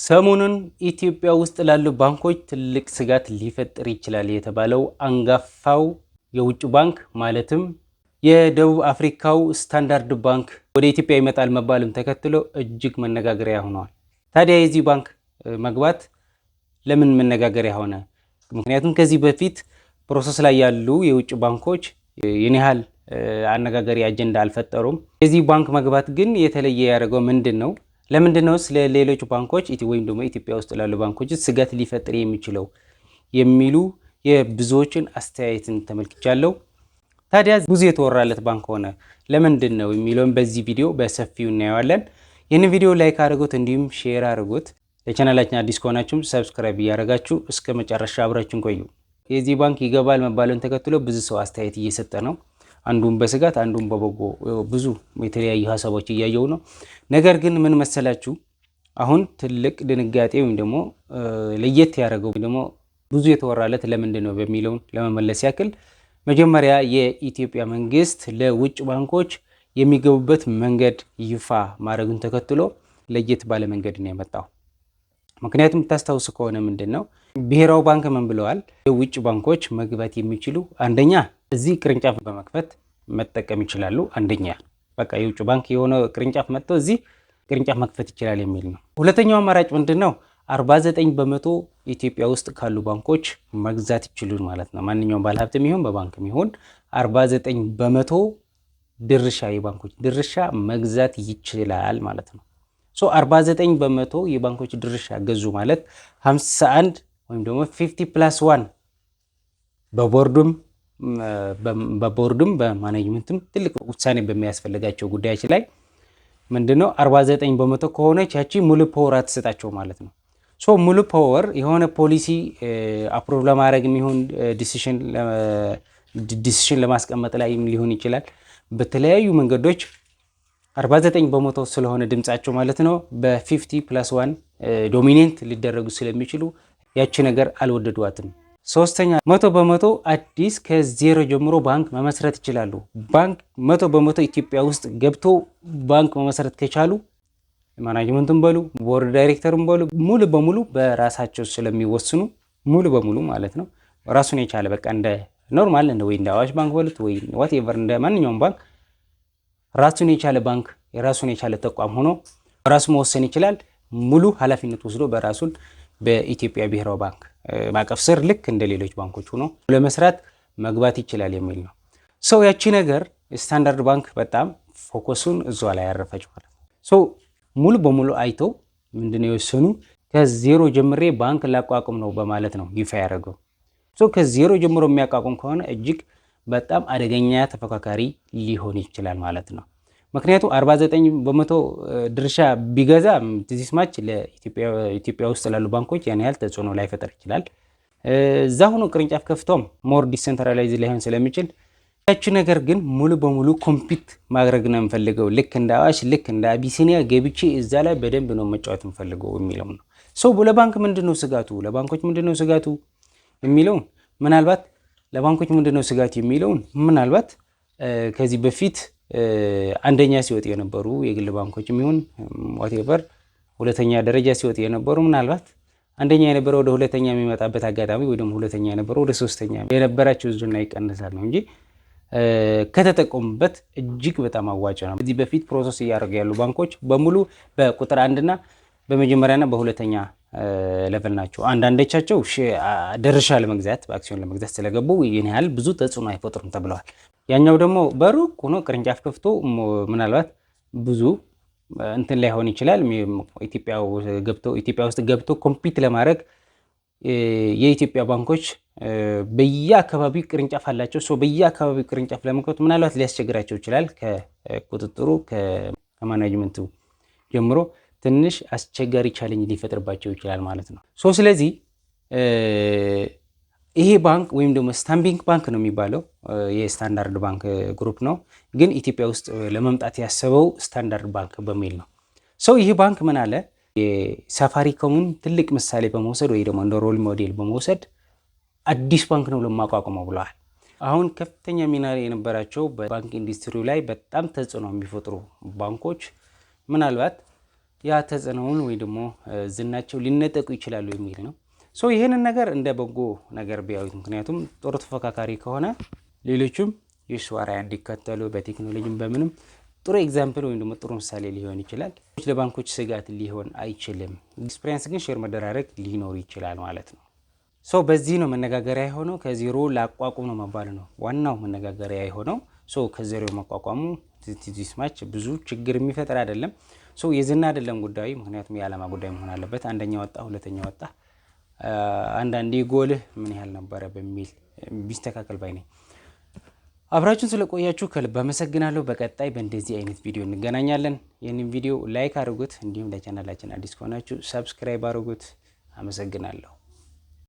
ሰሞኑን ኢትዮጵያ ውስጥ ላሉ ባንኮች ትልቅ ስጋት ሊፈጥር ይችላል የተባለው አንጋፋው የውጭ ባንክ ማለትም የደቡብ አፍሪካው ስታንዳርድ ባንክ ወደ ኢትዮጵያ ይመጣል መባሉን ተከትሎ እጅግ መነጋገሪያ ሆኗል። ታዲያ የዚህ ባንክ መግባት ለምን መነጋገሪያ ሆነ? ምክንያቱም ከዚህ በፊት ፕሮሰስ ላይ ያሉ የውጭ ባንኮች የኔ ያህል አነጋገሪ አጀንዳ አልፈጠሩም። የዚህ ባንክ መግባት ግን የተለየ ያደረገው ምንድን ነው? ለምንድን ነው ስለ ሌሎች ባንኮች ወይም ደግሞ ኢትዮጵያ ውስጥ ላሉ ባንኮች ስጋት ሊፈጥር የሚችለው የሚሉ የብዙዎችን አስተያየትን ተመልክቻለሁ። ታዲያ ብዙ የተወራለት ባንክ ሆነ ለምንድን ነው የሚለውን በዚህ ቪዲዮ በሰፊው እናየዋለን። ይህንን ቪዲዮ ላይክ አድርጉት፣ እንዲሁም ሼር አድርጉት። ለቻናላችን አዲስ ከሆናችሁም ሰብስክራይብ እያደረጋችሁ እስከ መጨረሻ አብራችሁን ቆዩ። የዚህ ባንክ ይገባል መባሉን ተከትሎ ብዙ ሰው አስተያየት እየሰጠ ነው። አንዱን በስጋት አንዱን በበጎ ብዙ የተለያዩ ሀሳቦች እያየው ነው። ነገር ግን ምን መሰላችሁ፣ አሁን ትልቅ ድንጋጤ ወይም ደግሞ ለየት ያደረገው ደግሞ ብዙ የተወራለት ለምንድን ነው በሚለውን ለመመለስ ያክል መጀመሪያ የኢትዮጵያ መንግስት ለውጭ ባንኮች የሚገቡበት መንገድ ይፋ ማድረጉን ተከትሎ ለየት ባለ መንገድ ነው የመጣው። ምክንያቱም ታስታውሱ ከሆነ ምንድን ነው ብሔራዊ ባንክ ምን ብለዋል? የውጭ ባንኮች መግባት የሚችሉ አንደኛ እዚህ ቅርንጫፍ በመክፈት መጠቀም ይችላሉ። አንደኛ በቃ የውጭ ባንክ የሆነ ቅርንጫፍ መጥቶ እዚህ ቅርንጫፍ መክፈት ይችላል የሚል ነው። ሁለተኛው አማራጭ ምንድን ነው? 49 በመቶ ኢትዮጵያ ውስጥ ካሉ ባንኮች መግዛት ይችላሉ ማለት ነው። ማንኛውም ባለሀብትም ይሁን በባንክም ይሁን 49 በመቶ ድርሻ የባንኮች ድርሻ መግዛት ይችላል ማለት ነው። 49 በመቶ የባንኮች ድርሻ ገዙ ማለት 51 ወይም ደግሞ 50+1 በቦርዱም በማኔጅመንትም ትልቅ ውሳኔ በሚያስፈልጋቸው ጉዳዮች ላይ ምንድነው 49 በመቶ ከሆነች ያቺ ሙሉ ፓወር አትሰጣቸው ማለት ነው። ሙሉ ፓወር የሆነ ፖሊሲ አፕሮቭ ለማድረግ የሚሆን ዲሲሽን ለማስቀመጥ ላይ ሊሆን ይችላል። በተለያዩ መንገዶች 49 በመቶ ስለሆነ ድምጻቸው ማለት ነው በ50+1 ዶሚኔንት ሊደረጉ ስለሚችሉ ያቺ ነገር አልወደዷትም። ሶስተኛ 100% አዲስ ከዜሮ ጀምሮ ባንክ መመስረት ይችላሉ። ባንክ 100% ኢትዮጵያ ውስጥ ገብቶ ባንክ መመስረት ከቻሉ ማናጅመንቱም በሉ ቦርድ ዳይሬክተሩም በሉ ሙሉ በሙሉ በራሳቸው ስለሚወስኑ ሙሉ በሙሉ ማለት ነው ራሱን የቻለ በቃ እንደ ኖርማል ወይ እንደ አዋሽ ባንክ በሉት ወይ ዋትኤቨር እንደ ማንኛውም ባንክ ራሱን የቻለ ባንክ የራሱን የቻለ ተቋም ሆኖ ራሱ መወሰን ይችላል። ሙሉ ኃላፊነት ወስዶ በራሱን በኢትዮጵያ ብሔራዊ ባንክ ማዕቀፍ ስር ልክ እንደ ሌሎች ባንኮች ሆኖ ለመስራት መግባት ይችላል የሚል ነው። ያቺ ነገር ስታንዳርድ ባንክ በጣም ፎከሱን እዛ ላይ ያረፈች ማለት ነው። ሙሉ በሙሉ አይተው ምንድነው የወሰኑ ከዜሮ ጀምሬ ባንክ ላቋቁም ነው በማለት ነው ይፋ ያደረገው። ከዜሮ ጀምሮ የሚያቋቁም ከሆነ እጅግ በጣም አደገኛ ተፈካካሪ ሊሆን ይችላል ማለት ነው። ምክንያቱም 49 በመቶ ድርሻ ቢገዛ ዲስማች ለኢትዮጵያ ውስጥ ላሉ ባንኮች ያን ያህል ተጽዕኖ ላይፈጠር ይችላል። እዛ ሆኖ ቅርንጫፍ ከፍቶም ሞር ዲሰንትራላይዝ ላይሆን ስለሚችል ያቺ ነገር ግን ሙሉ በሙሉ ኮምፒት ማድረግ ነው የምፈልገው፣ ልክ እንደ አዋሽ ልክ እንደ አቢሲኒያ ገብቼ እዛ ላይ በደንብ ነው መጫወት የምፈልገው የሚለው ነው። ለባንክ ምንድነው ስጋቱ? ለባንኮች ምንድነው ስጋቱ የሚለውን ምናልባት ለባንኮች ምንድነው ስጋቱ የሚለውን ምናልባት ከዚህ በፊት አንደኛ ሲወጥ የነበሩ የግል ባንኮች የሚሆን ዋትኤቨር ሁለተኛ ደረጃ ሲወጥ የነበሩ ምናልባት አንደኛ የነበረው ወደ ሁለተኛ የሚመጣበት አጋጣሚ ወይ ደግሞ ሁለተኛ የነበረው ወደ ሶስተኛ የነበራቸው ዝና ይቀንሳል ነው እንጂ ከተጠቀሙበት እጅግ በጣም አዋጭ ነው። ከዚህ በፊት ፕሮሰስ እያደረጉ ያሉ ባንኮች በሙሉ በቁጥር አንድና በመጀመሪያና በሁለተኛ ሌቨል ናቸው። አንዳንዶቻቸው ድርሻ ለመግዛት በአክሲዮን ለመግዛት ስለገቡ ይህን ያህል ብዙ ተጽዕኖ አይፈጥሩም ተብለዋል። ያኛው ደግሞ በሩቅ ሆኖ ቅርንጫፍ ከፍቶ ምናልባት ብዙ እንትን ላይሆን ይችላል። ኢትዮጵያ ውስጥ ገብቶ ኮምፒት ለማድረግ የኢትዮጵያ ባንኮች በየአካባቢው ቅርንጫፍ አላቸው። በየአካባቢው ቅርንጫፍ ለመክፈት ምናልባት ሊያስቸግራቸው ይችላል። ከቁጥጥሩ ከማናጅመንቱ ጀምሮ ትንሽ አስቸጋሪ ቻሌንጅ ሊፈጥርባቸው ይችላል ማለት ነው። ስለዚህ ይሄ ባንክ ወይም ደግሞ ስታንቢንግ ባንክ ነው የሚባለው የስታንዳርድ ባንክ ግሩፕ ነው፣ ግን ኢትዮጵያ ውስጥ ለመምጣት ያሰበው ስታንዳርድ ባንክ በሚል ነው። ይህ ባንክ ምን አለ? የሳፋሪኮምን ትልቅ ምሳሌ በመውሰድ ወይ ደግሞ እንደ ሮል ሞዴል በመውሰድ አዲስ ባንክ ነው ለማቋቋመው ብለዋል። አሁን ከፍተኛ ሚና የነበራቸው በባንክ ኢንዱስትሪው ላይ በጣም ተጽዕኖ የሚፈጥሩ ባንኮች ምናልባት ያ ተጽዕኖውን ወይ ደግሞ ዝናቸው ሊነጠቁ ይችላሉ የሚል ነው። ይህንን ነገር እንደ በጎ ነገር ቢያዩት፣ ምክንያቱም ጥሩ ተፎካካሪ ከሆነ ሌሎችም የሱ አርአያ እንዲከተሉ በቴክኖሎጂም በምንም ጥሩ ኤግዛምፕል ወይም ደግሞ ጥሩ ምሳሌ ሊሆን ይችላል። ለባንኮች ስጋት ሊሆን አይችልም። ኤክስፒሪየንስ ግን ሼር መደራረግ ሊኖር ይችላል ማለት ነው። በዚህ ነው መነጋገሪያ የሆነው። ከዜሮ ላቋቁም ነው መባል ነው ዋናው መነጋገሪያ የሆነው። ከዜሮ መቋቋሙ ዚስማች ብዙ ችግር የሚፈጥር አይደለም። የዝና አይደለም ጉዳዩ፣ ምክንያቱም የዓላማ ጉዳይ መሆን አለበት። አንደኛ ወጣ፣ ሁለተኛ ወጣ፣ አንዳንዴ ጎልህ ምን ያህል ነበረ በሚል ቢስተካከል ባይ ነኝ። አብራችሁን ስለቆያችሁ ከልብ አመሰግናለሁ። በቀጣይ በእንደዚህ አይነት ቪዲዮ እንገናኛለን። ይህንን ቪዲዮ ላይክ አድርጉት፣ እንዲሁም ለቻናላችን አዲስ ከሆናችሁ ሰብስክራይብ አድርጉት። አመሰግናለሁ።